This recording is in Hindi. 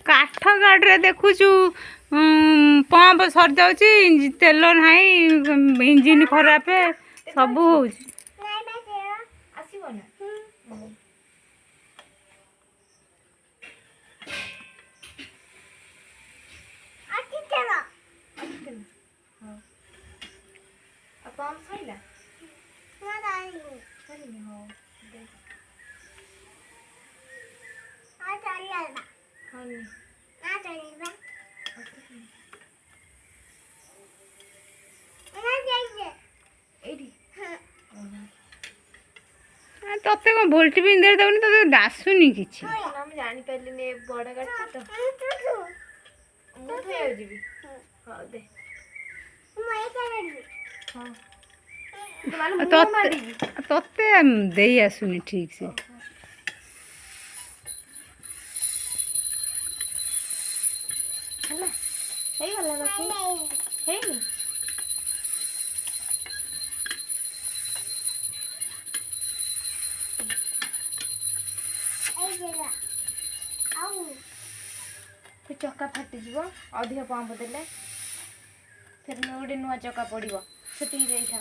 काठ गाड़ी देखुचु पंप सर जाऊँ तेल ना इंजिन खराब सब हो तते कौन भोल्टी भी इंदर दउनी तो दासुनी किछि हम जानि पल्लिने बड़ा गाड़ी तो मु तो आ जीबी हां दे मैं कर हां तते देई आसुनी ठीक से हला सही वाला रखी हे चक्का फाटी जीव अधिक पंप देले फिर गोटे नुआ चक्का पड़ो से जाइठा